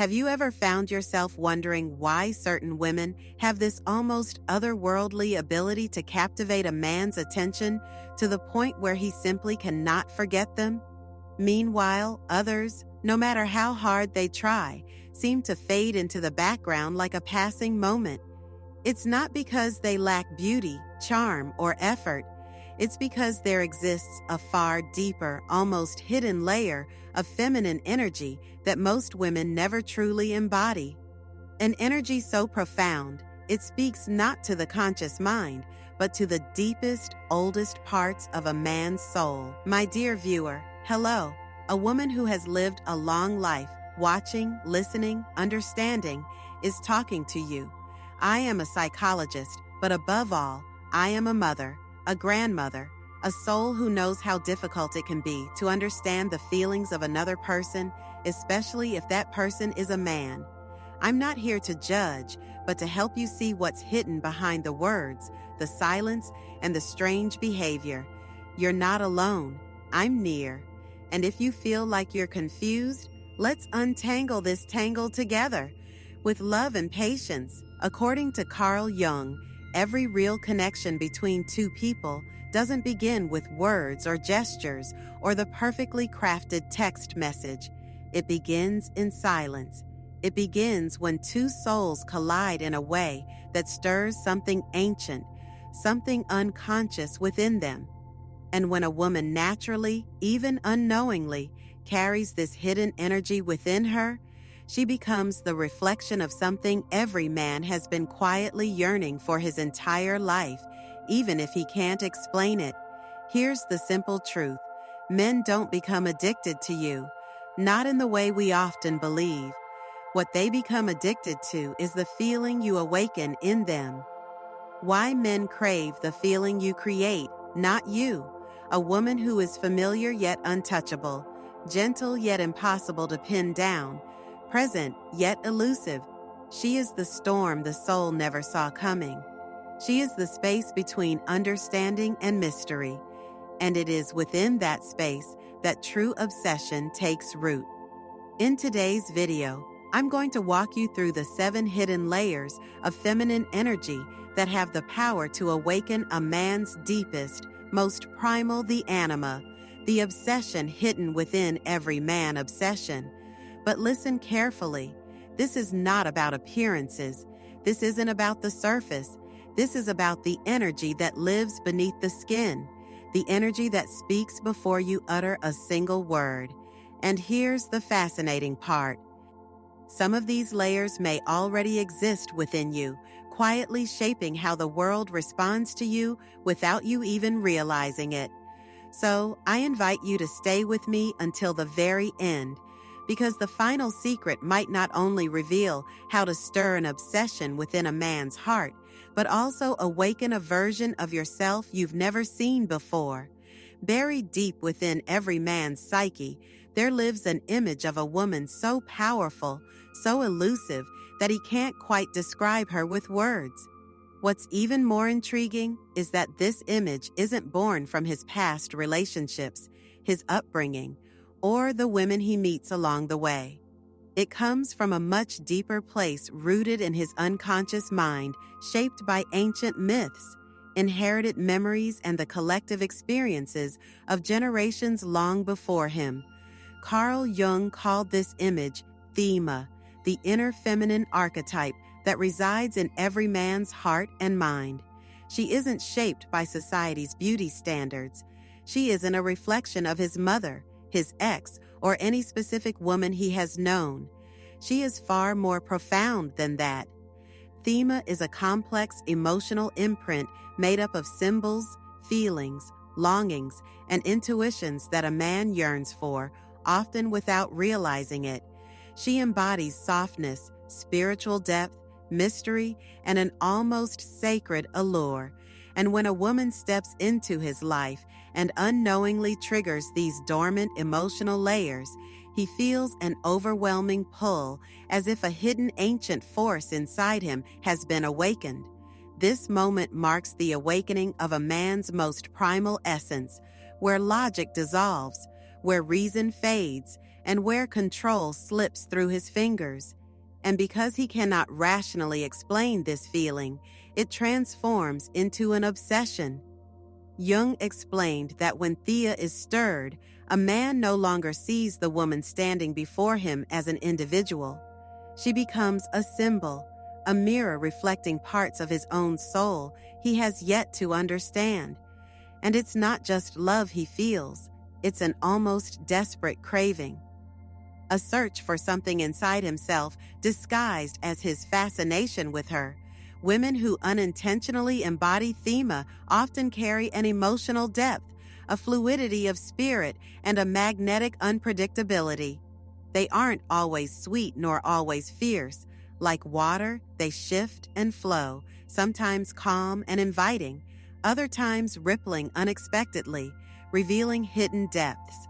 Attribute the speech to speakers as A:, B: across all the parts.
A: Have you ever found yourself wondering why certain women have this almost otherworldly ability to captivate a man's attention to the point where he simply cannot forget them? Meanwhile, others, no matter how hard they try, seem to fade into the background like a passing moment. It's not because they lack beauty, charm, or effort. It's because there exists a far deeper, almost hidden layer of feminine energy that most women never truly embody. An energy so profound, it speaks not to the conscious mind, but to the deepest, oldest parts of a man's soul. My dear viewer, hello. A woman who has lived a long life, watching, listening, understanding, is talking to you. I am a psychologist, but above all, I am a mother, a grandmother, a soul who knows how difficult it can be to understand the feelings of another person, especially if that person is a man. I'm not here to judge, but to help you see what's hidden behind the words, the silence, and the strange behavior. You're not alone. I'm near. And if you feel like you're confused, let's untangle this tangle together. With love and patience, according to Carl Jung, every real connection between two people doesn't begin with words or gestures or the perfectly crafted text message. It begins in silence. It begins when two souls collide in a way that stirs something ancient, something unconscious within them. And when a woman naturally, even unknowingly, carries this hidden energy within her, she becomes the reflection of something every man has been quietly yearning for his entire life, even if he can't explain it. Here's the simple truth. Men don't become addicted to you, not in the way we often believe. What they become addicted to is the feeling you awaken in them. Why men crave the feeling you create, not you. A woman who is familiar yet untouchable, gentle yet impossible to pin down, present yet elusive. She is the storm the soul never saw coming. She is the space between understanding and mystery, and it is within that space that true obsession takes root. In today's video, I'm going to walk you through the 7 hidden layers of feminine energy that have the power to awaken a man's deepest, most primal, the anima, the obsession hidden within every man obsession. But listen carefully. This is not about appearances. This isn't about the surface. This is about the energy that lives beneath the skin, the energy that speaks before you utter a single word. And here's the fascinating part. Some of these layers may already exist within you, quietly shaping how the world responds to you without you even realizing it. So, I invite you to stay with me until the very end, because the final secret might not only reveal how to stir an obsession within a man's heart, but also awaken a version of yourself you've never seen before. Buried deep within every man's psyche, there lives an image of a woman so powerful, so elusive, that he can't quite describe her with words. What's even more intriguing is that this image isn't born from his past relationships, his upbringing, or the women he meets along the way. It comes from a much deeper place rooted in his unconscious mind, shaped by ancient myths, inherited memories, and the collective experiences of generations long before him. Carl Jung called this image thema, the inner feminine archetype that resides in every man's heart and mind. She isn't shaped by society's beauty standards. She isn't a reflection of his mother, his ex, or any specific woman he has known. She is far more profound than that. Thema is a complex emotional imprint made up of symbols, feelings, longings, and intuitions that a man yearns for, often without realizing it. She embodies softness, spiritual depth, mystery, and an almost sacred allure. And when a woman steps into his life and unknowingly triggers these dormant emotional layers, he feels an overwhelming pull, as if a hidden ancient force inside him has been awakened. This moment marks the awakening of a man's most primal essence, where logic dissolves, where reason fades, and where control slips through his fingers. And because he cannot rationally explain this feeling, it transforms into an obsession. Jung explained that when Thea is stirred, a man no longer sees the woman standing before him as an individual. She becomes a symbol, a mirror reflecting parts of his own soul he has yet to understand. And it's not just love he feels, it's an almost desperate craving. A search for something inside himself disguised as his fascination with her. Women who unintentionally embody Thema often carry an emotional depth, a fluidity of spirit, and a magnetic unpredictability. They aren't always sweet nor always fierce. Like water, they shift and flow, sometimes calm and inviting, other times rippling unexpectedly, revealing hidden depths.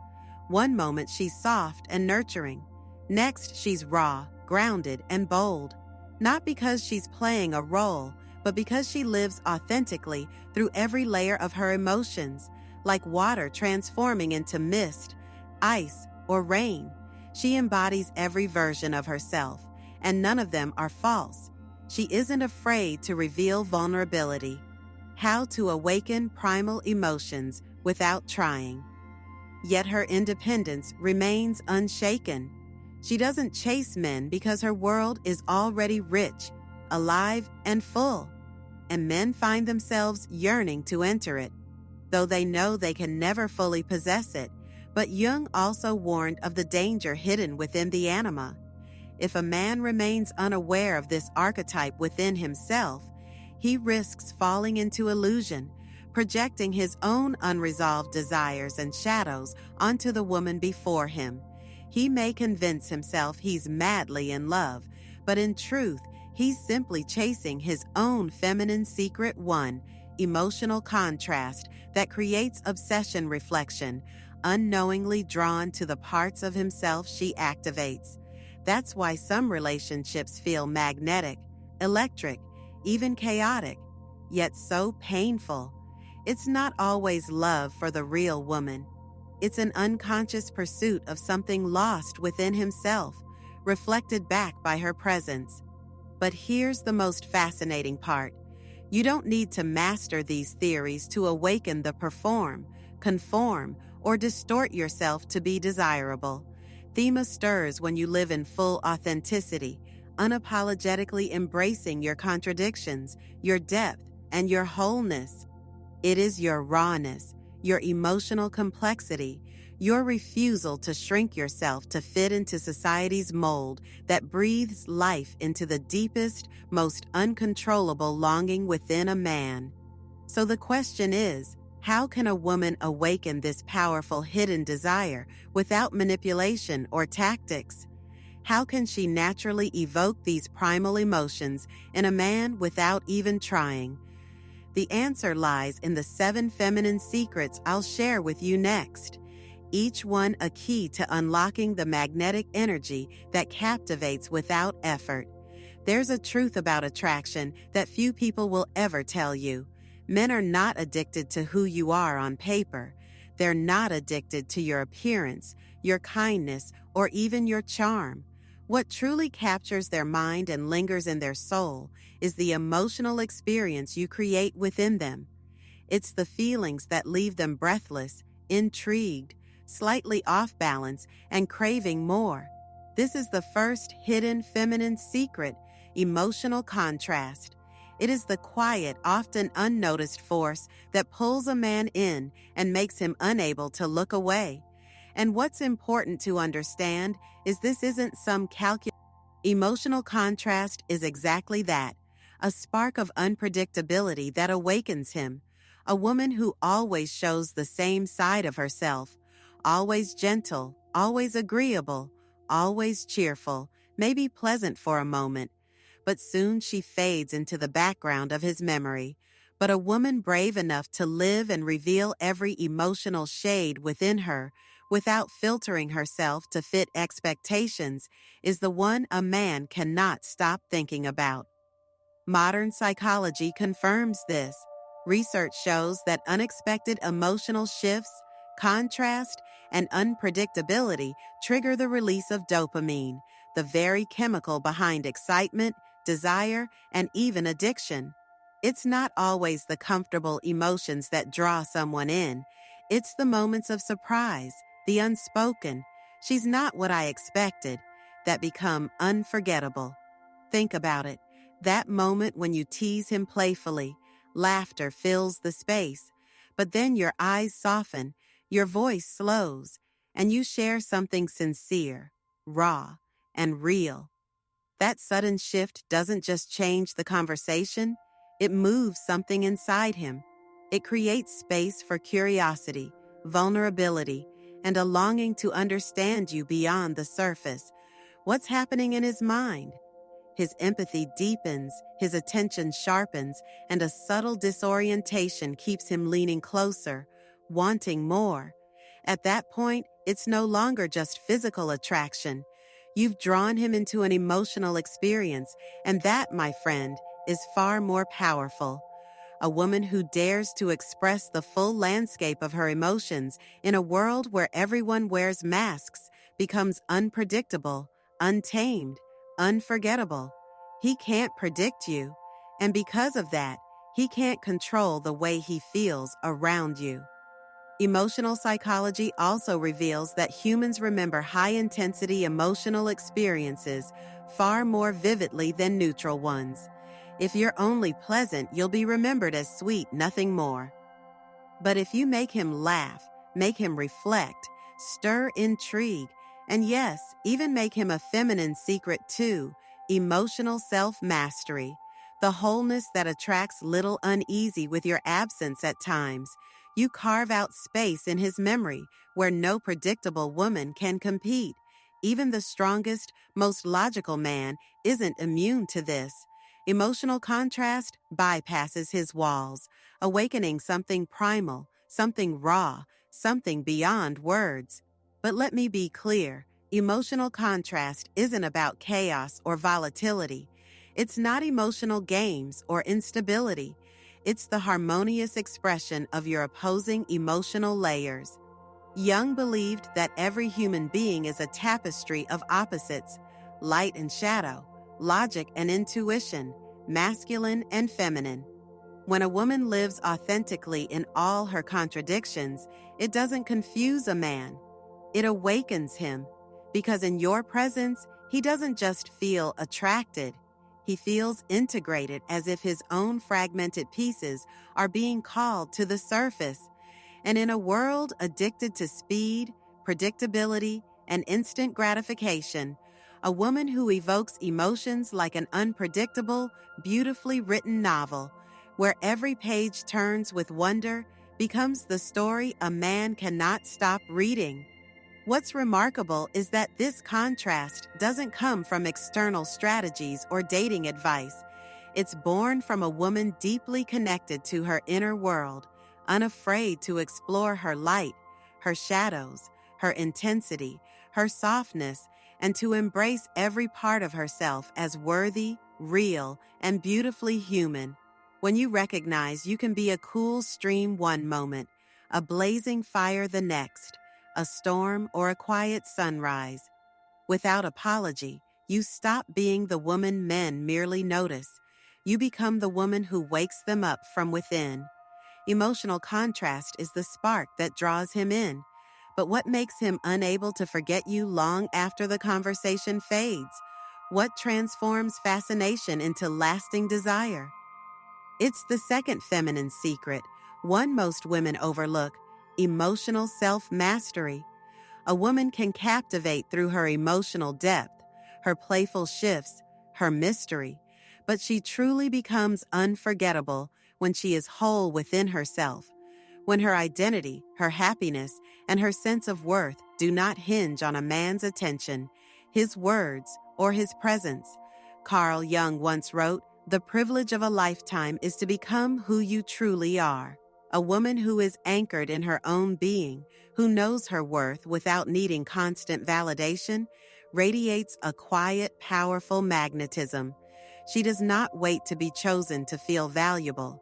A: One moment she's soft and nurturing. Next, she's raw, grounded, and bold. Not because she's playing a role, but because she lives authentically through every layer of her emotions, like water transforming into mist, ice, or rain. She embodies every version of herself, and none of them are false. She isn't afraid to reveal vulnerability. How to awaken primal emotions without trying. Yet her independence remains unshaken. She doesn't chase men because her world is already rich, alive, and full, and men find themselves yearning to enter it, though they know they can never fully possess it. But Jung also warned of the danger hidden within the anima. If a man remains unaware of this archetype within himself, he risks falling into illusion, projecting his own unresolved desires and shadows onto the woman before him. He may convince himself he's madly in love, but in truth, he's simply chasing his own feminine secret one, emotional contrast that creates obsession reflection, unknowingly drawn to the parts of himself she activates. That's why some relationships feel magnetic, electric, even chaotic, yet so painful. It's not always love for the real woman. It's an unconscious pursuit of something lost within himself, reflected back by her presence. But here's the most fascinating part. You don't need to master these theories to awaken the perform, conform, or distort yourself to be desirable. Thema stirs when you live in full authenticity, unapologetically embracing your contradictions, your depth, and your wholeness. It is your rawness, your emotional complexity, your refusal to shrink yourself to fit into society's mold that breathes life into the deepest, most uncontrollable longing within a man. So the question is, how can a woman awaken this powerful hidden desire without manipulation or tactics? How can she naturally evoke these primal emotions in a man without even trying? The answer lies in the 7 feminine secrets I'll share with you next, each one a key to unlocking the magnetic energy that captivates without effort. There's a truth about attraction that few people will ever tell you. Men are not addicted to who you are on paper. They're not addicted to your appearance, your kindness, or even your charm. What truly captures their mind and lingers in their soul is the emotional experience you create within them. It's the feelings that leave them breathless, intrigued, slightly off balance, and craving more. This is the first hidden feminine secret, emotional contrast. It is the quiet, often unnoticed force that pulls a man in and makes him unable to look away. And what's important to understand is this isn't some calculation. Emotional contrast is exactly that, a spark of unpredictability that awakens him. A woman who always shows the same side of herself, always gentle, always agreeable, always cheerful, may be pleasant for a moment, but soon she fades into the background of his memory. But a woman brave enough to live and reveal every emotional shade within her, without filtering herself to fit expectations, is the one a man cannot stop thinking about. Modern psychology confirms this. Research shows that unexpected emotional shifts, Contrast and unpredictability trigger the release of dopamine, the very chemical behind excitement, desire, and even addiction. It's not always the comfortable emotions that draw someone in. It's the moments of surprise, the unspoken, "she's not what I expected," that become unforgettable. Think about it. That moment when you tease him playfully, laughter fills the space, but then your eyes soften, your voice slows, and you share something sincere, raw, and real. That sudden shift doesn't just change the conversation, it moves something inside him. It creates space for curiosity, vulnerability, and a longing to understand you beyond the surface. What's happening in his mind? His empathy deepens, his attention sharpens, and a subtle disorientation keeps him leaning closer, wanting more. At that point, it's no longer just physical attraction. You've drawn him into an emotional experience, and that, my friend, is far more powerful. A woman who dares to express the full landscape of her emotions in a world where everyone wears masks becomes unpredictable, untamed, unforgettable. He can't predict you, and because of that, he can't control the way he feels around you. Emotional psychology also reveals that humans remember high-intensity emotional experiences far more vividly than neutral ones. If you're only pleasant, you'll be remembered as sweet, nothing more. But if you make him laugh, make him reflect, stir intrigue, and yes, even make him a feminine secret too, emotional self-mastery, the wholeness that attracts little uneasy with your absence at times, you carve out space in his memory where no predictable woman can compete. Even the strongest, most logical man isn't immune to this. Emotional contrast bypasses his walls, awakening something primal, something raw, something beyond words. But let me be clear, emotional contrast isn't about chaos or volatility. It's not emotional games or instability. It's the harmonious expression of your opposing emotional layers. Jung believed that every human being is a tapestry of opposites, light and shadow, logic and intuition, masculine and feminine. When a woman lives authentically in all her contradictions, it doesn't confuse a man. It awakens him, because in your presence, he doesn't just feel attracted. He feels integrated, as if his own fragmented pieces are being called to the surface. And in a world addicted to speed, predictability, and instant gratification, a woman who evokes emotions like an unpredictable, beautifully written novel, where every page turns with wonder, becomes the story a man cannot stop reading. What's remarkable is that this contrast doesn't come from external strategies or dating advice. It's born from a woman deeply connected to her inner world, unafraid to explore her light, her shadows, her intensity, her softness, and to embrace every part of herself as worthy, real, and beautifully human. When you recognize you can be a cool stream one moment, a blazing fire the next, a storm or a quiet sunrise, without apology, you stop being the woman men merely notice. You become the woman who wakes them up from within. Emotional contrast is the spark that draws him in. But what makes him unable to forget you long after the conversation fades? What transforms fascination into lasting desire? It's the second feminine secret, one most women overlook: emotional self-mastery. A woman can captivate through her emotional depth, her playful shifts, her mystery, but she truly becomes unforgettable when she is whole within herself, when her identity, her happiness, and her sense of worth do not hinge on a man's attention, his words, or his presence. Carl Jung once wrote, "The privilege of a lifetime is to become who you truly are." A woman who is anchored in her own being, who knows her worth without needing constant validation, radiates a quiet, powerful magnetism. She does not wait to be chosen to feel valuable.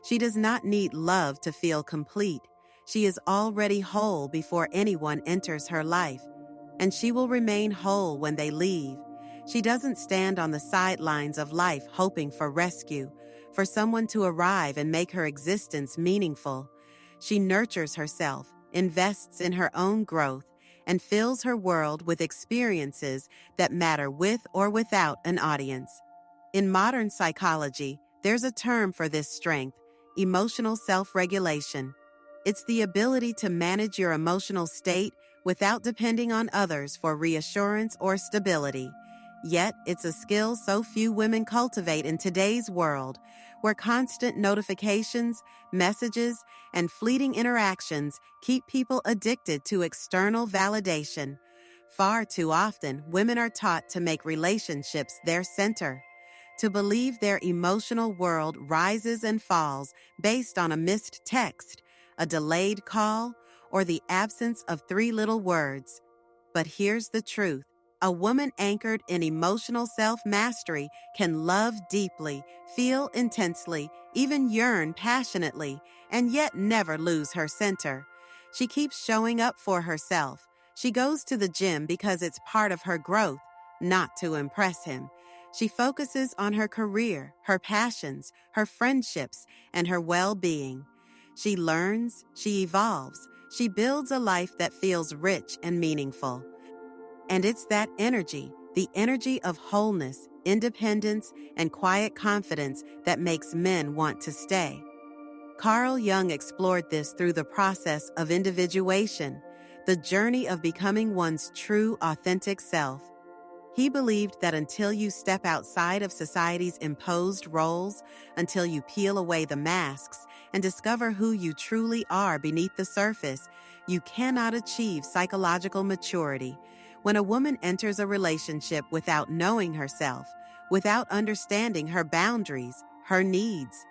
A: She does not need love to feel complete. She is already whole before anyone enters her life, and she will remain whole when they leave. She doesn't stand on the sidelines of life hoping for rescue, for someone to arrive and make her existence meaningful. She nurtures herself, invests in her own growth, and fills her world with experiences that matter with or without an audience. In modern psychology, there's a term for this strength: emotional self-regulation. It's the ability to manage your emotional state without depending on others for reassurance or stability. Yet, it's a skill so few women cultivate in today's world, where constant notifications, messages, and fleeting interactions keep people addicted to external validation. Far too often, women are taught to make relationships their center, to believe their emotional world rises and falls based on a missed text, a delayed call, or the absence of three little words. But here's the truth. A woman anchored in emotional self-mastery can love deeply, feel intensely, even yearn passionately, and yet never lose her center. She keeps showing up for herself. She goes to the gym because it's part of her growth, not to impress him. She focuses on her career, her passions, her friendships, and her well-being. She learns, she evolves, she builds a life that feels rich and meaningful. And it's that energy, the energy of wholeness, independence, and quiet confidence that makes men want to stay. Carl Jung explored this through the process of individuation, the journey of becoming one's true, authentic self. He believed that until you step outside of society's imposed roles, until you peel away the masks and discover who you truly are beneath the surface, you cannot achieve psychological maturity. When a woman enters a relationship without knowing herself, without understanding her boundaries, her needs,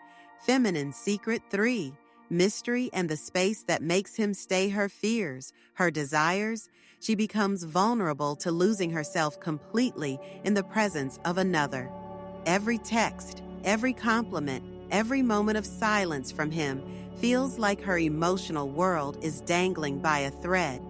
A: feminine secret 3, mystery and the space that makes him stay, her fears, her desires, she becomes vulnerable to losing herself completely in the presence of another. Every text, every compliment, every moment of silence from him feels like her emotional world is dangling by a thread.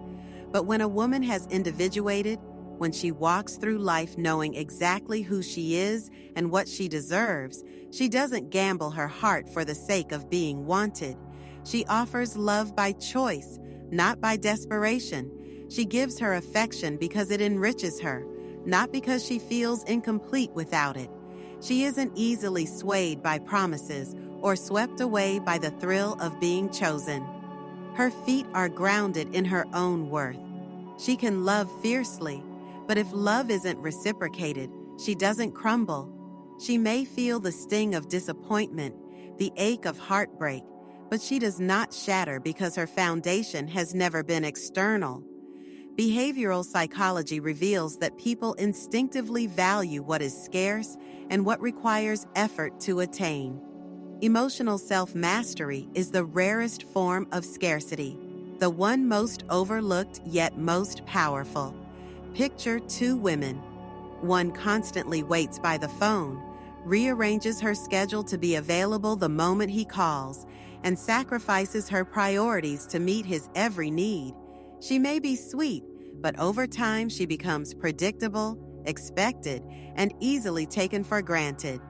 A: But when a woman has individuated, when she walks through life knowing exactly who she is and what she deserves, she doesn't gamble her heart for the sake of being wanted. She offers love by choice, not by desperation. She gives her affection because it enriches her, not because she feels incomplete without it. She isn't easily swayed by promises or swept away by the thrill of being chosen. Her feet are grounded in her own worth. She can love fiercely, but if love isn't reciprocated, she doesn't crumble. She may feel the sting of disappointment, the ache of heartbreak, but she does not shatter because her foundation has never been external. Behavioral psychology reveals that people instinctively value what is scarce and what requires effort to attain. Emotional self-mastery is the rarest form of scarcity, the one most overlooked yet most powerful. Picture two women. One constantly waits by the phone, rearranges her schedule to be available the moment he calls, and sacrifices her priorities to meet his every need. She may be sweet, but over time she becomes predictable, expected, and easily taken for granted.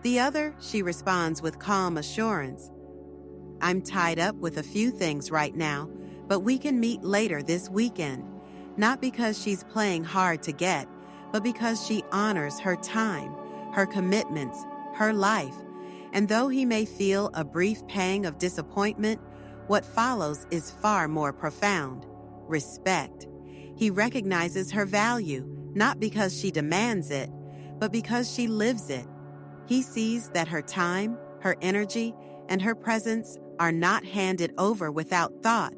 A: The other, she responds with calm assurance. I'm tied up with a few things right now, but we can meet later this weekend. Not because she's playing hard to get, but because she honors her time, her commitments, her life. And though he may feel a brief pang of disappointment, what follows is far more profound: respect. He recognizes her value, not because she demands it, but because she lives it. He sees that her time, her energy, and her presence are not handed over without thought.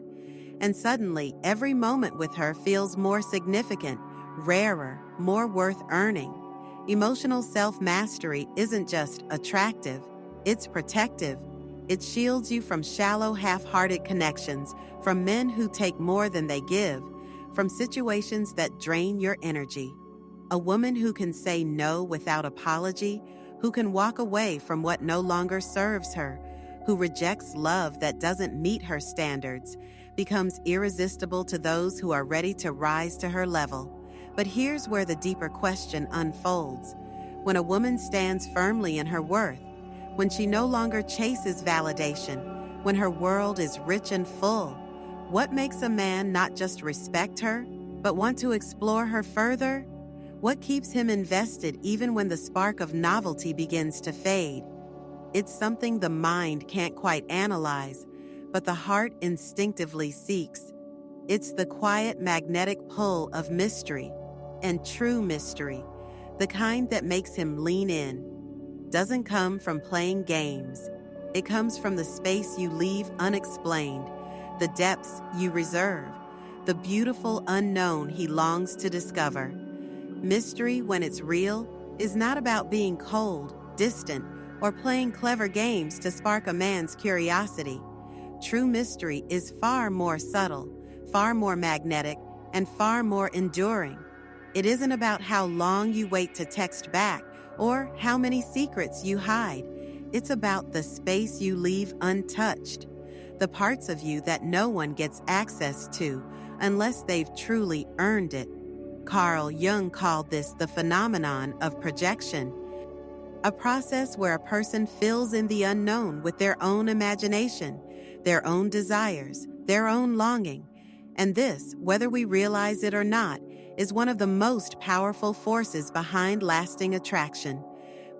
A: And suddenly, every moment with her feels more significant, rarer, more worth earning. Emotional self-mastery isn't just attractive, it's protective. It shields you from shallow, half-hearted connections, from men who take more than they give, from situations that drain your energy. A woman who can say no without apology, who can walk away from what no longer serves her, who rejects love that doesn't meet her standards, becomes irresistible to those who are ready to rise to her level. But here's where the deeper question unfolds. When a woman stands firmly in her worth, when she no longer chases validation, when her world is rich and full, what makes a man not just respect her, but want to explore her further? What keeps him invested even when the spark of novelty begins to fade? It's something the mind can't quite analyze, but the heart instinctively seeks. It's the quiet magnetic pull of mystery, and true mystery, the kind that makes him lean in, doesn't come from playing games. It comes from the space you leave unexplained, the depths you reserve, the beautiful unknown he longs to discover. Mystery, when it's real, is not about being cold, distant, or playing clever games to spark a man's curiosity. True mystery is far more subtle, far more magnetic, and far more enduring. It isn't about how long you wait to text back or how many secrets you hide. It's about the space you leave untouched, the parts of you that no one gets access to unless they've truly earned it. Carl Jung called this the phenomenon of projection, a process where a person fills in the unknown with their own imagination, their own desires, their own longing. And this, whether we realize it or not, is one of the most powerful forces behind lasting attraction.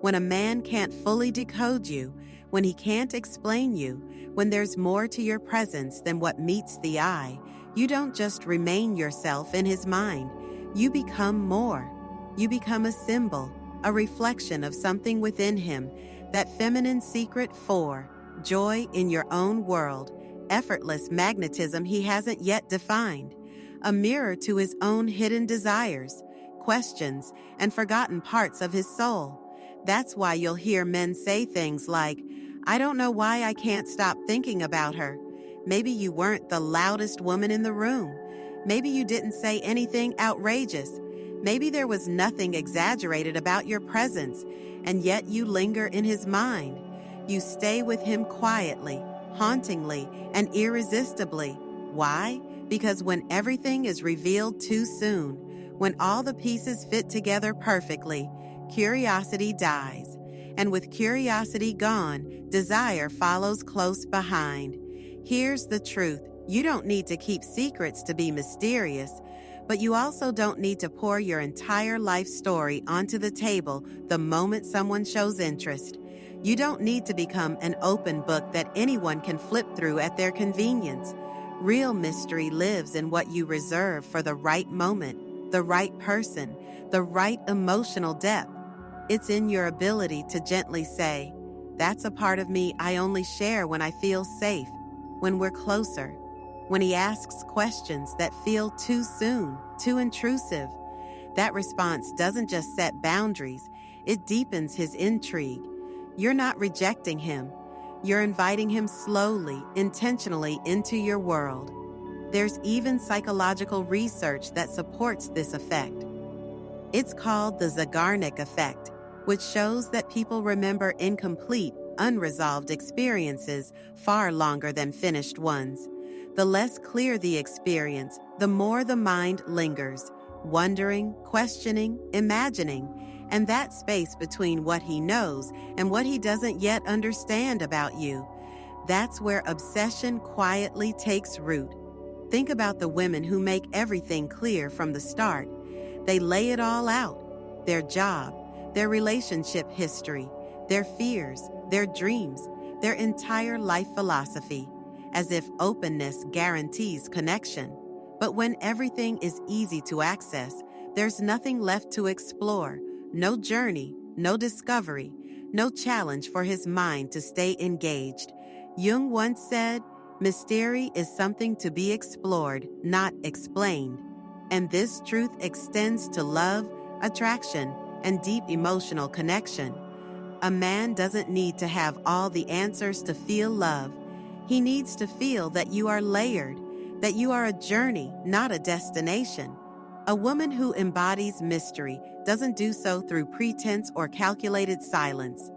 A: When a man can't fully decode you, when he can't explain you, when there's more to your presence than what meets the eye, you don't just remain yourself in his mind. You become more. You become a symbol, a reflection of something within him, that feminine secret for joy in your own world, effortless magnetism he hasn't yet defined, a mirror to his own hidden desires, questions, and forgotten parts of his soul. That's why you'll hear men say things like, "I don't know why I can't stop thinking about her." Maybe you weren't the loudest woman in the room. Maybe you didn't say anything outrageous. Maybe there was nothing exaggerated about your presence, and yet you linger in his mind. You stay with him quietly, hauntingly, and irresistibly. Why? Because when everything is revealed too soon, when all the pieces fit together perfectly, curiosity dies. And with curiosity gone, desire follows close behind. Here's the truth. You don't need to keep secrets to be mysterious, but you also don't need to pour your entire life story onto the table the moment someone shows interest. You don't need to become an open book that anyone can flip through at their convenience. Real mystery lives in what you reserve for the right moment, the right person, the right emotional depth. It's in your ability to gently say, "That's a part of me I only share when I feel safe, when we're closer." When he asks questions that feel too soon, too intrusive, that response doesn't just set boundaries, it deepens his intrigue. You're not rejecting him. You're inviting him slowly, intentionally into your world. There's even psychological research that supports this effect. It's called the Zeigarnik effect, which shows that people remember incomplete, unresolved experiences far longer than finished ones. The less clear the experience, the more the mind lingers, wondering, questioning, imagining, and that space between what he knows and what he doesn't yet understand about you. That's where obsession quietly takes root. Think about the women who make everything clear from the start. They lay it all out: their job, their relationship history, their fears, their dreams, their entire life philosophy, as if openness guarantees connection. But when everything is easy to access, there's nothing left to explore, no journey, no discovery, no challenge for his mind to stay engaged. Jung once said, "Mystery is something to be explored, not explained." And this truth extends to love, attraction, and deep emotional connection. A man doesn't need to have all the answers to feel love. He needs to feel that you are layered, that you are a journey, not a destination. A woman who embodies mystery doesn't do so through pretense or calculated silence.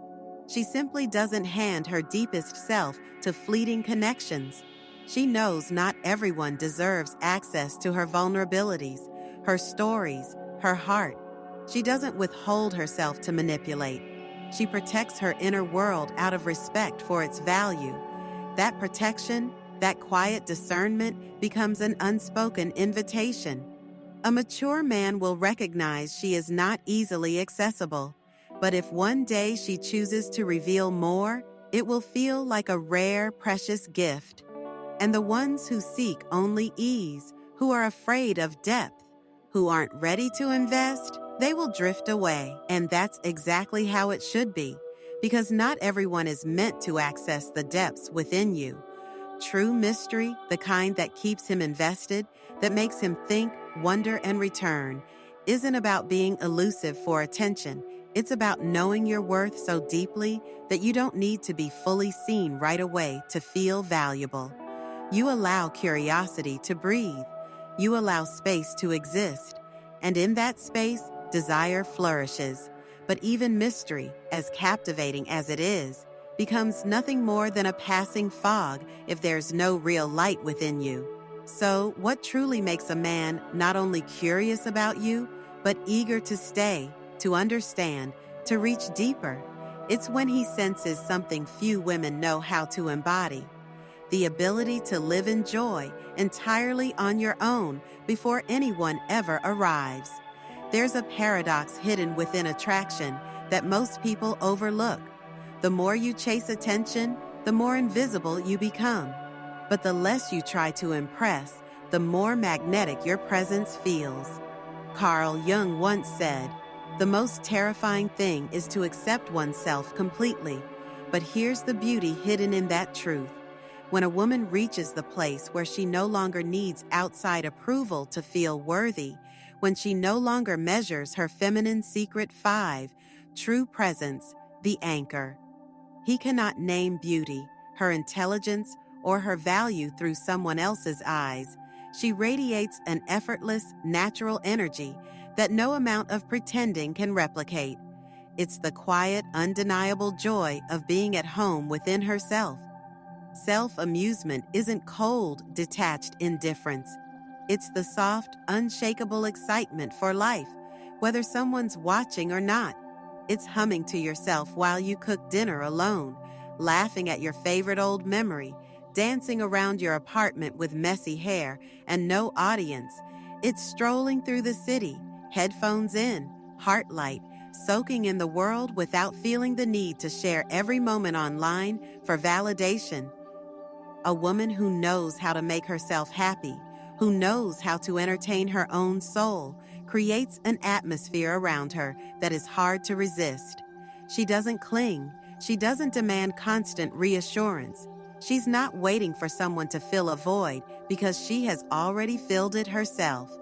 A: She simply doesn't hand her deepest self to fleeting connections. She knows not everyone deserves access to her vulnerabilities, her stories, her heart. She doesn't withhold herself to manipulate. She protects her inner world out of respect for its value. That protection, that quiet discernment, becomes an unspoken invitation. A mature man will recognize she is not easily accessible, but if one day she chooses to reveal more, it will feel like a rare, precious gift. And the ones who seek only ease, who are afraid of depth, who aren't ready to invest, they will drift away. And that's exactly how it should be, because not everyone is meant to access the depths within you. True mystery, the kind that keeps him invested, that makes him think, wonder, and return, isn't about being elusive for attention. It's about knowing your worth so deeply that you don't need to be fully seen right away to feel valuable. You allow curiosity to breathe. You allow space to exist. And in that space, desire flourishes. But even mystery, as captivating as it is, becomes nothing more than a passing fog if there's no real light within you. So, what truly makes a man not only curious about you, but eager to stay, to understand, to reach deeper? It's when he senses something few women know how to embody: the ability to live in joy entirely on your own before anyone ever arrives. There's a paradox hidden within attraction that most people overlook. The more you chase attention, the more invisible you become. But the less you try to impress, the more magnetic your presence feels. Carl Jung once said, "The most terrifying thing is to accept oneself completely." But here's the beauty hidden in that truth. When a woman reaches the place where she no longer needs outside approval to feel worthy, when she no longer measures her feminine secret 5, true presence, the anchor. He cannot name beauty, her intelligence, or her value through someone else's eyes. She radiates an effortless, natural energy that no amount of pretending can replicate. It's the quiet, undeniable joy of being at home within herself. Self-amusement isn't cold, detached indifference. It's the soft, unshakable excitement for life, whether someone's watching or not. It's humming to yourself while you cook dinner alone, laughing at your favorite old memory, dancing around your apartment with messy hair and no audience. It's strolling through the city, headphones in, heart light, soaking in the world without feeling the need to share every moment online for validation. A woman who knows how to make herself happy, who knows how to entertain her own soul, creates an atmosphere around her that is hard to resist. She doesn't cling. She doesn't demand constant reassurance. She's not waiting for someone to fill a void because she has already filled it herself.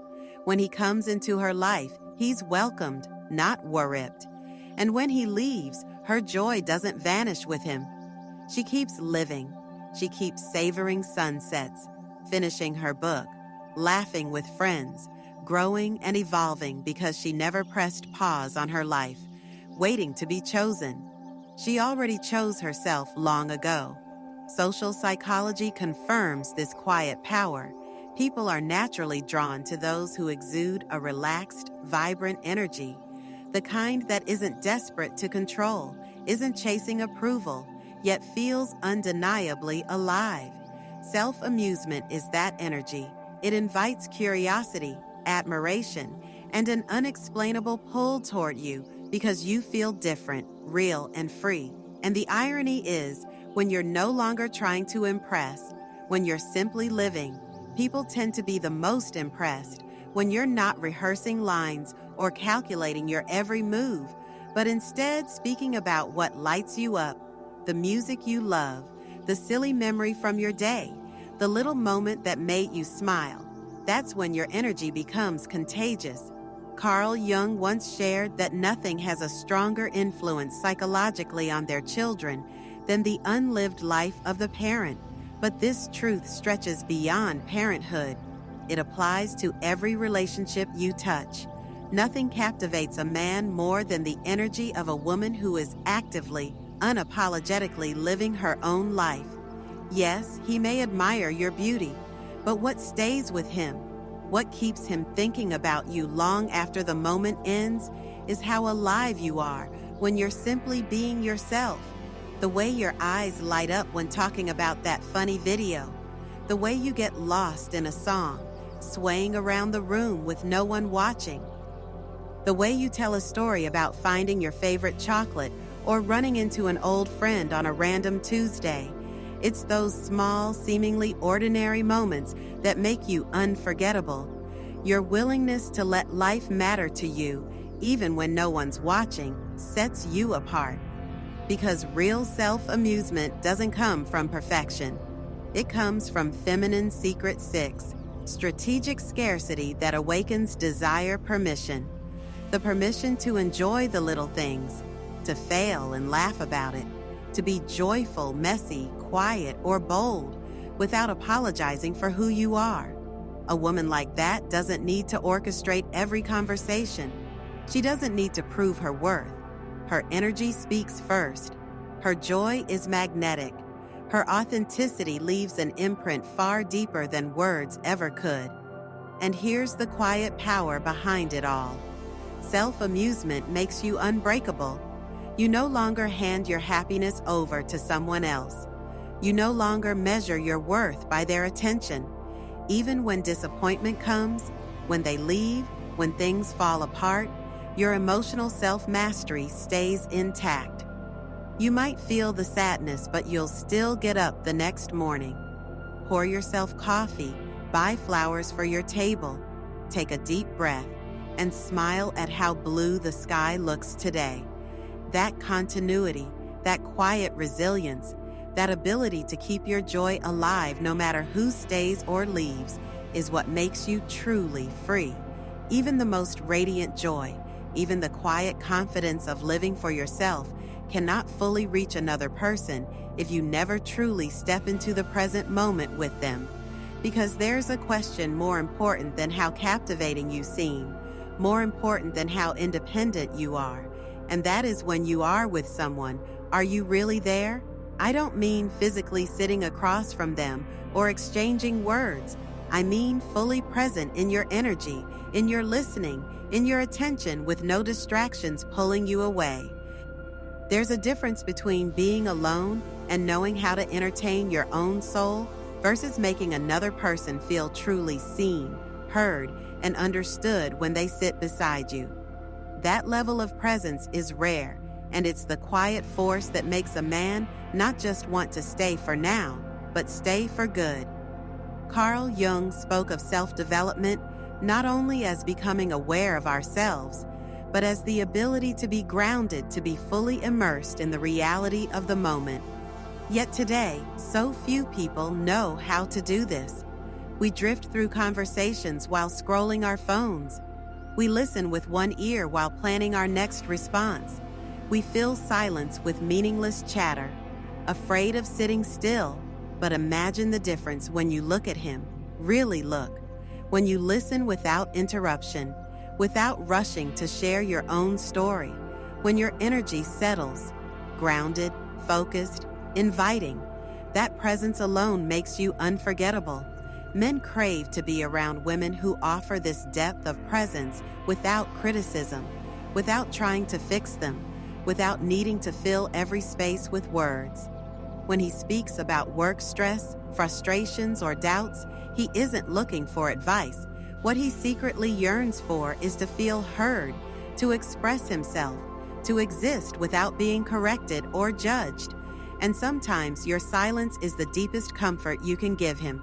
A: When he comes into her life, he's welcomed, not worripped. And when he leaves, her joy doesn't vanish with him. She keeps living. She keeps savoring sunsets, finishing her book, laughing with friends, growing and evolving because she never pressed pause on her life, waiting to be chosen. She already chose herself long ago. Social psychology confirms this quiet power. People are naturally drawn to those who exude a relaxed, vibrant energy, the kind that isn't desperate to control, isn't chasing approval, yet feels undeniably alive. Self-amusement is that energy. It invites curiosity, admiration, and an unexplainable pull toward you because you feel different, real, and free. And the irony is, when you're no longer trying to impress, when you're simply living, people tend to be the most impressed. When you're not rehearsing lines or calculating your every move, but instead speaking about what lights you up, the music you love, the silly memory from your day, the little moment that made you smile. That's when your energy becomes contagious. Carl Jung once shared that nothing has a stronger influence psychologically on their children than the unlived life of the parent. But this truth stretches beyond parenthood. It applies to every relationship you touch. Nothing captivates a man more than the energy of a woman who is actively, unapologetically living her own life. Yes, he may admire your beauty, but what stays with him, what keeps him thinking about you long after the moment ends, is how alive you are when you're simply being yourself. The way your eyes light up when talking about that funny video, the way you get lost in a song, swaying around the room with no one watching, the way you tell a story about finding your favorite chocolate or running into an old friend on a random Tuesday. It's those small, seemingly ordinary moments that make you unforgettable. Your willingness to let life matter to you, even when no one's watching, sets you apart. Because real self-amusement doesn't come from perfection. It comes from feminine secret 6, strategic scarcity that awakens desire permission. The permission to enjoy the little things, to fail and laugh about it, to be joyful, messy, quiet, or bold without apologizing for who you are. A woman like that doesn't need to orchestrate every conversation. She doesn't need to prove her worth. Her energy speaks first. Her joy is magnetic. Her authenticity leaves an imprint far deeper than words ever could. And here's the quiet power behind it all. Self-amusement makes you unbreakable. You no longer hand your happiness over to someone else. You no longer measure your worth by their attention. Even when disappointment comes, when they leave, when things fall apart, your emotional self-mastery stays intact. You might feel the sadness, but you'll still get up the next morning. Pour yourself coffee, buy flowers for your table, take a deep breath, and smile at how blue the sky looks today. That continuity, that quiet resilience, that ability to keep your joy alive no matter who stays or leaves, is what makes you truly free. Even the most radiant joy, even the quiet confidence of living for yourself, cannot fully reach another person if you never truly step into the present moment with them. Because there's a question more important than how captivating you seem, more important than how independent you are. And that is, when you are with someone, are you really there? I don't mean physically sitting across from them or exchanging words. I mean fully present in your energy, in your listening, in your attention, with no distractions pulling you away. There's a difference between being alone and knowing how to entertain your own soul versus making another person feel truly seen, heard, and understood when they sit beside you. That level of presence is rare, and it's the quiet force that makes a man not just want to stay for now, but stay for good. Carl Jung spoke of self-development not only as becoming aware of ourselves, but as the ability to be grounded, to be fully immersed in the reality of the moment. Yet today, so few people know how to do this. We drift through conversations while scrolling our phones. We listen with one ear while planning our next response. We fill silence with meaningless chatter, afraid of sitting still. But imagine the difference when you look at him, really look, when you listen without interruption, without rushing to share your own story, when your energy settles, grounded, focused, inviting. That presence alone makes you unforgettable. Men crave to be around women who offer this depth of presence without criticism, without trying to fix them, without needing to fill every space with words. When he speaks about work stress, frustrations, or doubts, he isn't looking for advice. What he secretly yearns for is to feel heard, to express himself, to exist without being corrected or judged. And sometimes your silence is the deepest comfort you can give him.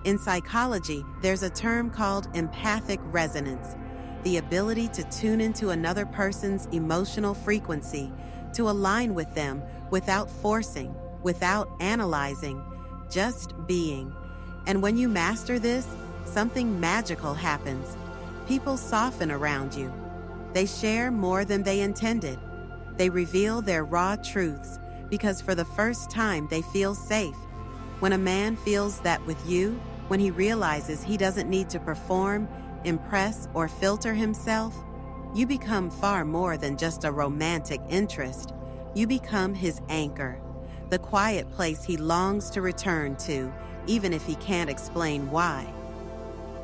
A: In psychology, there's a term called empathic resonance, the ability to tune into another person's emotional frequency, to align with them without forcing, without analyzing, just being. And when you master this, something magical happens. People soften around you. They share more than they intended. They reveal their raw truths because for the first time they feel safe. When a man feels that with you, when he realizes he doesn't need to perform, impress, or filter himself, you become far more than just a romantic interest. You become his anchor, the quiet place he longs to return to, even if he can't explain why.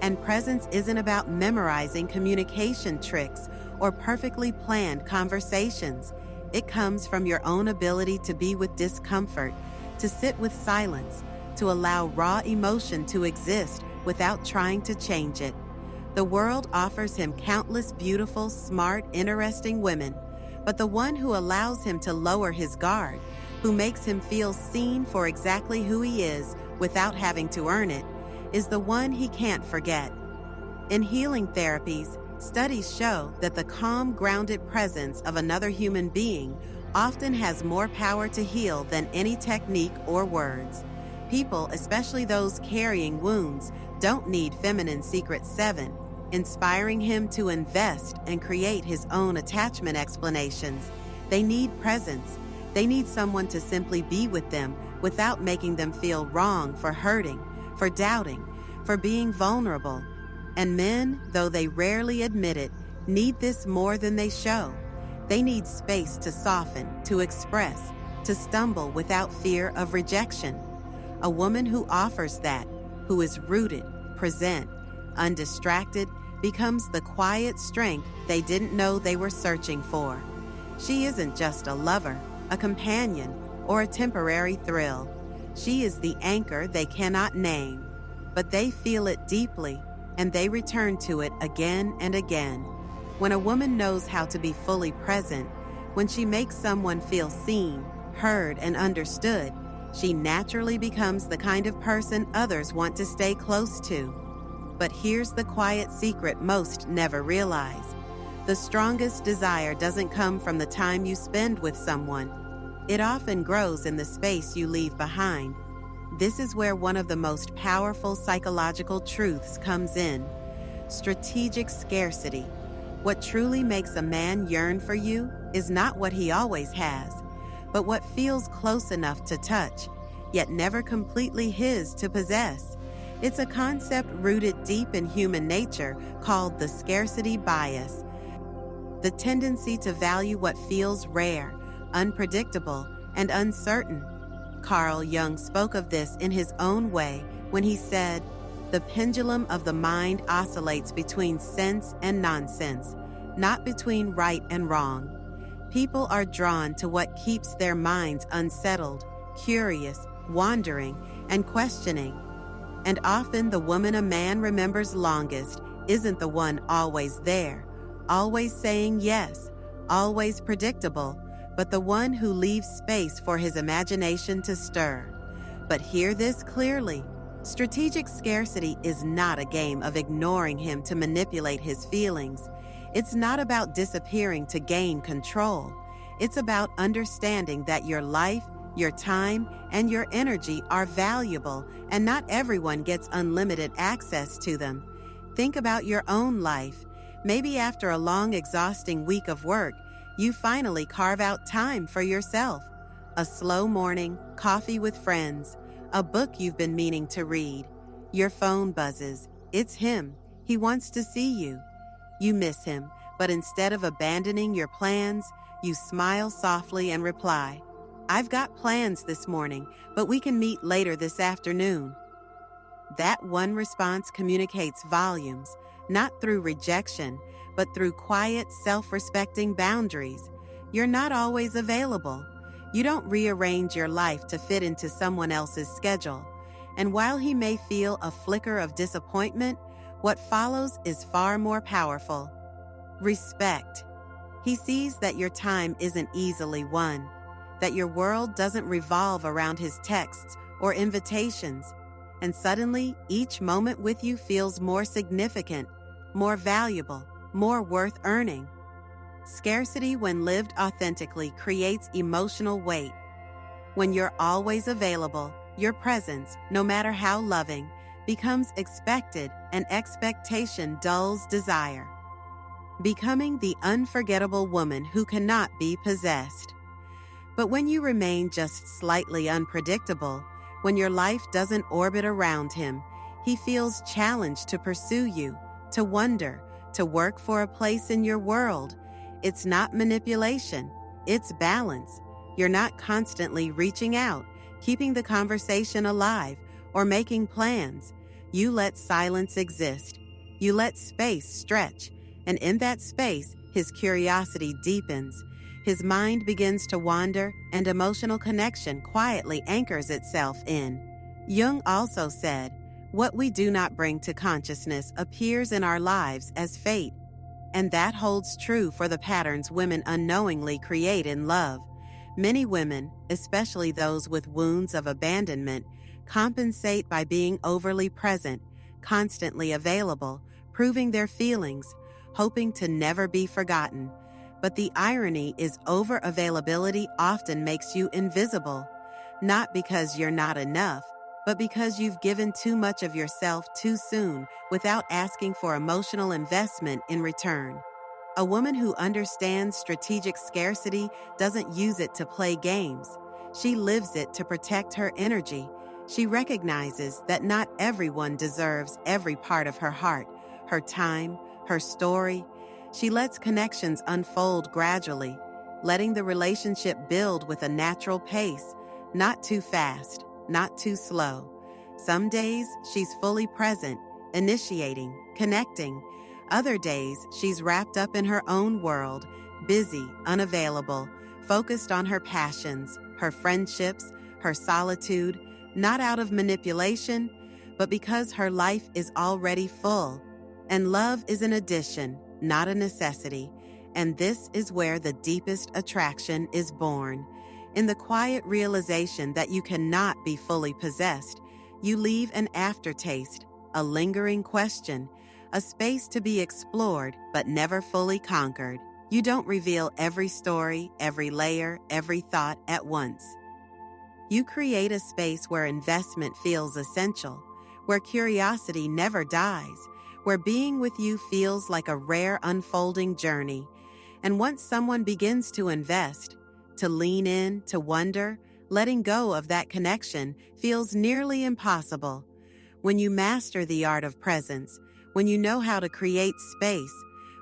A: And presence isn't about memorizing communication tricks or perfectly planned conversations. It comes from your own ability to be with discomfort, to sit with silence, to allow raw emotion to exist without trying to change it. The world offers him countless beautiful, smart, interesting women, but the one who allows him to lower his guard, who makes him feel seen for exactly who he is without having to earn it, is the one he can't forget. In healing therapies, studies show that the calm, grounded presence of another human being often has more power to heal than any technique or words. People, especially those carrying wounds, don't need feminine secret 7, inspiring him to invest and create his own attachment explanations. They need presence. They need someone to simply be with them without making them feel wrong for hurting, for doubting, for being vulnerable. And men, though they rarely admit it, need this more than they show. They need space to soften, to express, to stumble without fear of rejection. A woman who offers that, who is rooted, present, undistracted, becomes the quiet strength they didn't know they were searching for. She isn't just a lover, a companion, or a temporary thrill. She is the anchor they cannot name, but they feel it deeply, and they return to it again and again. When a woman knows how to be fully present, when she makes someone feel seen, heard, and understood, she naturally becomes the kind of person others want to stay close to. But here's the quiet secret most never realize. The strongest desire doesn't come from the time you spend with someone. It often grows in the space you leave behind. This is where one of the most powerful psychological truths comes in. Strategic scarcity. What truly makes a man yearn for you is not what he always has, but what feels close enough to touch, yet never completely his to possess. It's a concept rooted deep in human nature called the scarcity bias, the tendency to value what feels rare, unpredictable, and uncertain. Carl Jung spoke of this in his own way when he said, "The pendulum of the mind oscillates between sense and nonsense, not between right and wrong." People are drawn to what keeps their minds unsettled, curious, wandering, and questioning. And often the woman a man remembers longest isn't the one always there, always saying yes, always predictable, but the one who leaves space for his imagination to stir. But hear this clearly. Strategic scarcity is not a game of ignoring him to manipulate his feelings. It's not about disappearing to gain control. It's about understanding that your life, your time, and your energy are valuable, and not everyone gets unlimited access to them. Think about your own life. Maybe after a long, exhausting week of work, you finally carve out time for yourself. A slow morning, coffee with friends, a book you've been meaning to read. Your phone buzzes. It's him. He wants to see you. You miss him, but instead of abandoning your plans, you smile softly and reply, "I've got plans this morning, but we can meet later this afternoon." That one response communicates volumes, not through rejection, but through quiet, self-respecting boundaries. You're not always available. You don't rearrange your life to fit into someone else's schedule. And while he may feel a flicker of disappointment, what follows is far more powerful. Respect. He sees that your time isn't easily won, that your world doesn't revolve around his texts or invitations, and suddenly each moment with you feels more significant, more valuable, more worth earning. Scarcity, when lived authentically, creates emotional weight. When you're always available, your presence, no matter how loving, becomes expected, and expectation dulls desire. Becoming the unforgettable woman who cannot be possessed. But when you remain just slightly unpredictable, when your life doesn't orbit around him, he feels challenged to pursue you, to wonder, to work for a place in your world. It's not manipulation, it's balance. You're not constantly reaching out, keeping the conversation alive, or making plans. You let silence exist. You let space stretch, and in that space, his curiosity deepens. His mind begins to wander, and emotional connection quietly anchors itself in. Jung also said, "What we do not bring to consciousness appears in our lives as fate." And that holds true for the patterns women unknowingly create in love. Many women, especially those with wounds of abandonment, compensate by being overly present, constantly available, proving their feelings, hoping to never be forgotten. But the irony is over-availability often makes you invisible, not because you're not enough, but because you've given too much of yourself too soon without asking for emotional investment in return. A woman who understands strategic scarcity doesn't use it to play games. She lives it to protect her energy. She recognizes that not everyone deserves every part of her heart, her time, her story. She lets connections unfold gradually, letting the relationship build with a natural pace, not too fast, not too slow. Some days she's fully present, initiating, connecting. Other days she's wrapped up in her own world, busy, unavailable, focused on her passions, her friendships, her solitude, not out of manipulation, but because her life is already full. And love is an addition, not a necessity. And this is where the deepest attraction is born. In the quiet realization that you cannot be fully possessed, you leave an aftertaste, a lingering question, a space to be explored but never fully conquered. You don't reveal every story, every layer, every thought at once. You create a space where investment feels essential, where curiosity never dies, where being with you feels like a rare unfolding journey. And once someone begins to invest, to lean in, to wonder, letting go of that connection feels nearly impossible. When you master the art of presence, when you know how to create space,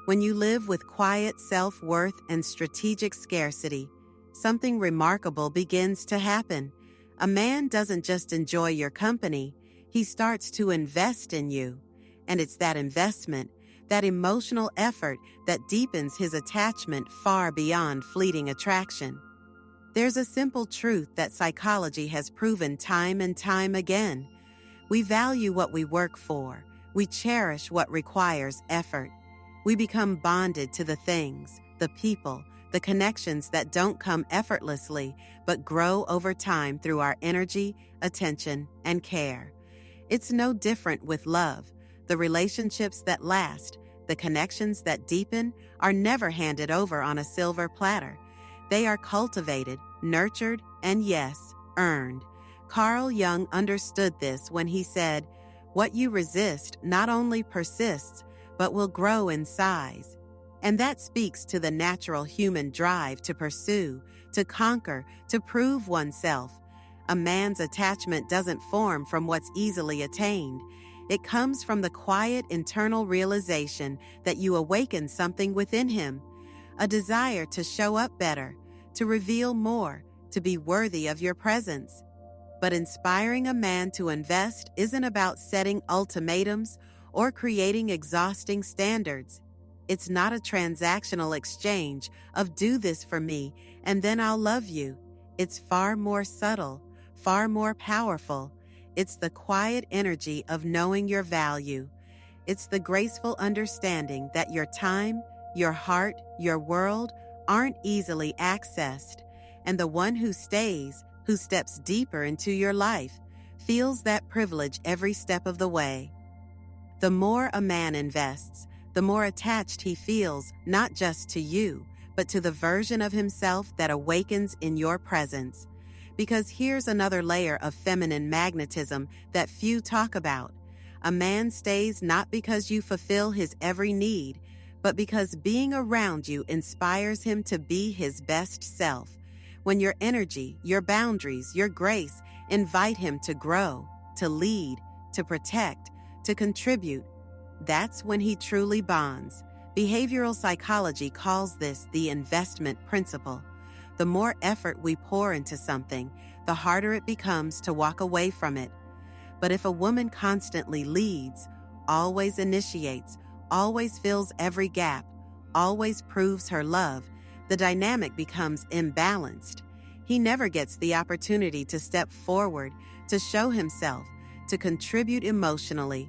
A: when you live with quiet self-worth and strategic scarcity, something remarkable begins to happen. A man doesn't just enjoy your company, he starts to invest in you. And it's that investment, that emotional effort that deepens his attachment far beyond fleeting attraction. There's a simple truth that psychology has proven time and time again. We value what we work for. We cherish what requires effort. We become bonded to the things, the people, the connections that don't come effortlessly, but grow over time through our energy, attention, and care. It's no different with love. The relationships that last, the connections that deepen, are never handed over on a silver platter. They are cultivated, nurtured, and yes, earned. Carl Jung understood this when he said, "What you resist not only persists, but will grow in size." And that speaks to the natural human drive to pursue, to conquer, to prove oneself. A man's attachment doesn't form from what's easily attained. It comes from the quiet internal realization that you awaken something within him, a desire to show up better, to reveal more, to be worthy of your presence. But inspiring a man to invest isn't about setting ultimatums or creating exhausting standards. It's not a transactional exchange of "do this for me and then I'll love you." It's far more subtle, far more powerful. It's the quiet energy of knowing your value. It's the graceful understanding that your time, your heart, your world aren't easily accessed. And the one who stays, who steps deeper into your life, feels that privilege every step of the way. The more a man invests, the more attached he feels, not just to you, but to the version of himself that awakens in your presence. Because here's another layer of feminine magnetism that few talk about. A man stays not because you fulfill his every need, but because being around you inspires him to be his best self. When your energy, your boundaries, your grace invite him to grow, to lead, to protect, to contribute, that's when he truly bonds. Behavioral psychology calls this the investment principle. The more effort we pour into something, the harder it becomes to walk away from it. But if a woman constantly leads, always initiates, always fills every gap, always proves her love, the dynamic becomes imbalanced. He never gets the opportunity to step forward, to show himself, to contribute emotionally.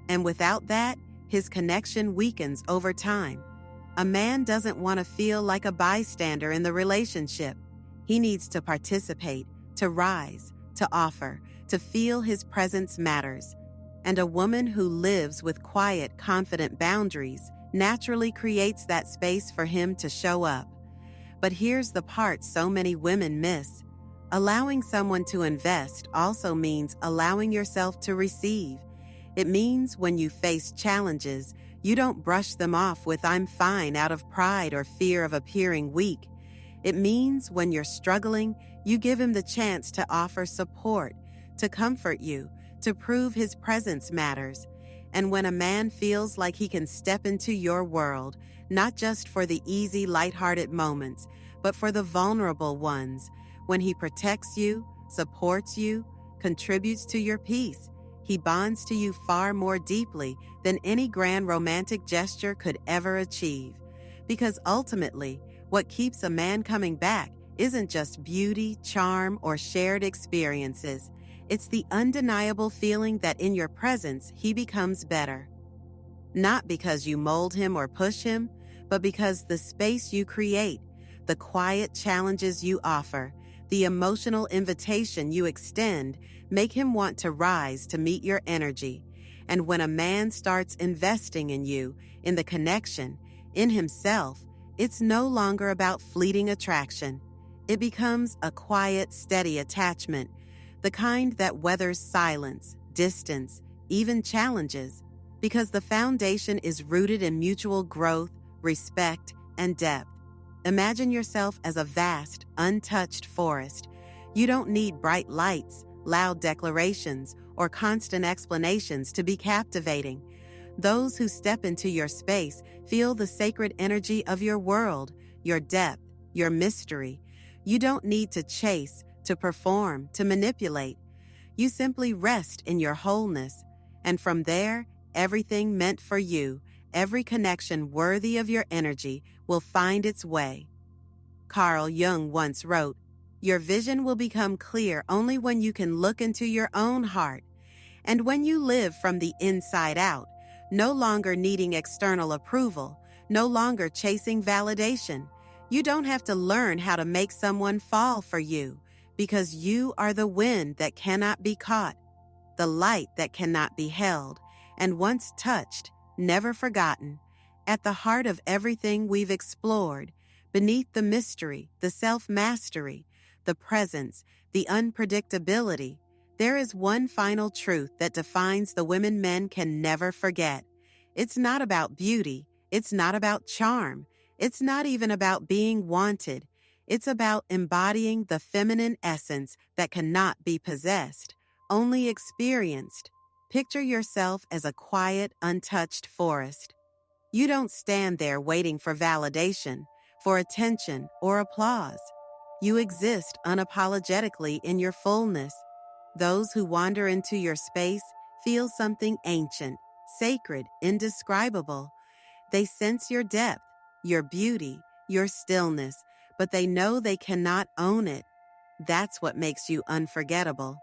A: And without that, his connection weakens over time. A man doesn't want to feel like a bystander in the relationship. He needs to participate, to rise, to offer, to feel his presence matters. And a woman who lives with quiet, confident boundaries naturally creates that space for him to show up. But here's the part so many women miss. Allowing someone to invest also means allowing yourself to receive. It means when you face challenges, you don't brush them off with "I'm fine" out of pride or fear of appearing weak. It means when you're struggling, you give him the chance to offer support, to comfort you, to prove his presence matters. And when a man feels like he can step into your world, not just for the easy, lighthearted moments, but for the vulnerable ones, when he protects you, supports you, contributes to your peace, he bonds to you far more deeply than any grand romantic gesture could ever achieve. Because ultimately, what keeps a man coming back isn't just beauty, charm, or shared experiences. It's the undeniable feeling that in your presence, he becomes better. Not because you mold him or push him, but because the space you create, the quiet challenges you offer, the emotional invitation you extend, make him want to rise to meet your energy. And when a man starts investing in you, in the connection, in himself, it's no longer about fleeting attraction. It becomes a quiet, steady attachment, the kind that weathers silence, distance, even challenges, because the foundation is rooted in mutual growth, respect, and depth. Imagine yourself as a vast, untouched forest. You don't need bright lights, loud declarations, or constant explanations to be captivating. Those who step into your space feel the sacred energy of your world, your depth, your mystery. You don't need to chase, to perform, to manipulate. You simply rest in your wholeness. And from there, everything meant for you, every connection worthy of your energy, will find its way. Carl Jung once wrote, "Your vision will become clear only when you can look into your own heart. And when you live from the inside out, no longer needing external approval, no longer chasing validation, you don't have to learn how to make someone fall for you, because you are the wind that cannot be caught, the light that cannot be held, and once touched, never forgotten. At the heart of everything we've explored, beneath the mystery, the self-mastery, the presence, the unpredictability, there is one final truth that defines the women men can never forget. It's not about beauty. It's not about charm. It's not even about being wanted. It's about embodying the feminine essence that cannot be possessed, only experienced. Picture yourself as a quiet, untouched forest. You don't stand there waiting for validation, for attention or applause. You exist unapologetically in your fullness. Those who wander into your space feel something ancient, sacred, indescribable. They sense your depth, your beauty, your stillness, but they know they cannot own it. That's what makes you unforgettable.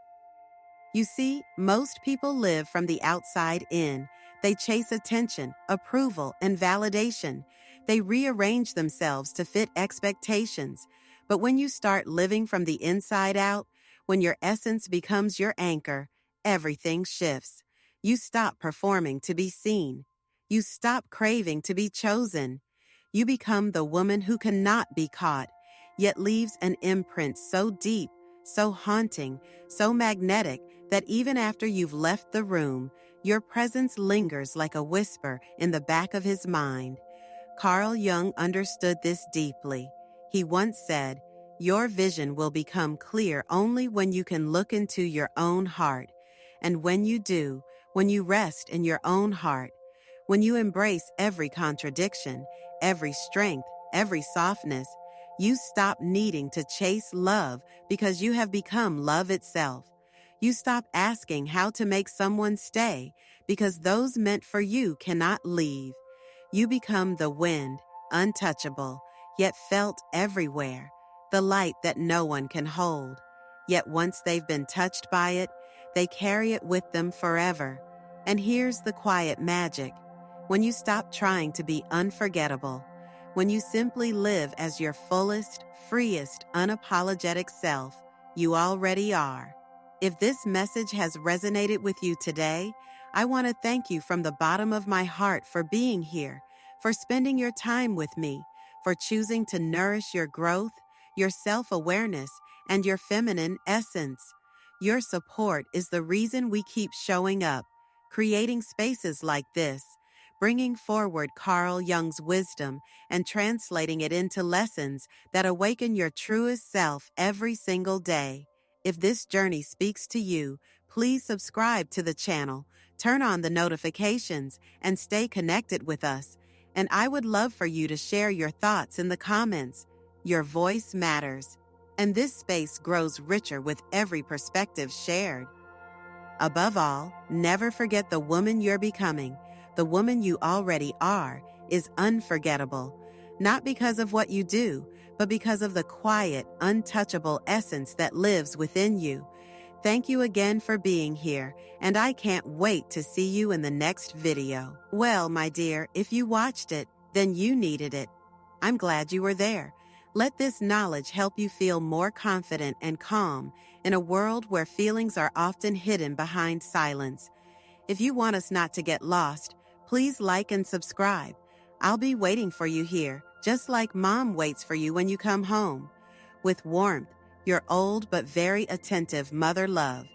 A: You see, most people live from the outside in. They chase attention, approval, and validation. They rearrange themselves to fit expectations. But when you start living from the inside out, when your essence becomes your anchor, everything shifts. You stop performing to be seen. You stop craving to be chosen. You become the woman who cannot be caught, yet leaves an imprint so deep, so haunting, so magnetic that even after you've left the room, your presence lingers like a whisper in the back of his mind. Carl Jung understood this deeply. He once said, "Your vision will become clear only when you can look into your own heart. And when you do, when you rest in your own heart, when you embrace every contradiction, every strength, every softness, You stop needing to chase love because you have become love itself. You stop asking how to make someone stay because those meant for you cannot leave. You become the wind, untouchable, yet felt everywhere, the light that no one can hold. Yet once they've been touched by it, they carry it with them forever. And here's the quiet magic. When you stop trying to be unforgettable, when you simply live as your fullest, freest, unapologetic self, you already are. If this message has resonated with you today, I want to thank you from the bottom of my heart for being here, for spending your time with me, for choosing to nourish your growth, your self-awareness, and your feminine essence. Your support is the reason we keep showing up, creating spaces like this, bringing forward Carl Jung's wisdom and translating it into lessons that awaken your truest self every single day. If this journey speaks to you, please subscribe to the channel, turn on the notifications, and stay connected with us. And I would love for you to share your thoughts in the comments. Your voice matters, and this space grows richer with every perspective shared. Above all, never forget the woman you're becoming. The woman you already are is unforgettable, not because of what you do, but because of the quiet, untouchable essence that lives within you. Thank you again for being here, and I can't wait to see you in the next video. Well, my dear, if you watched it, then you needed it. I'm glad you were there. Let this knowledge help you feel more confident and calm in a world where feelings are often hidden behind silence. If you want us not to get lost, please like and subscribe. I'll be waiting for you here, just like Mom waits for you when you come home. With warmth, your old but very attentive mother love.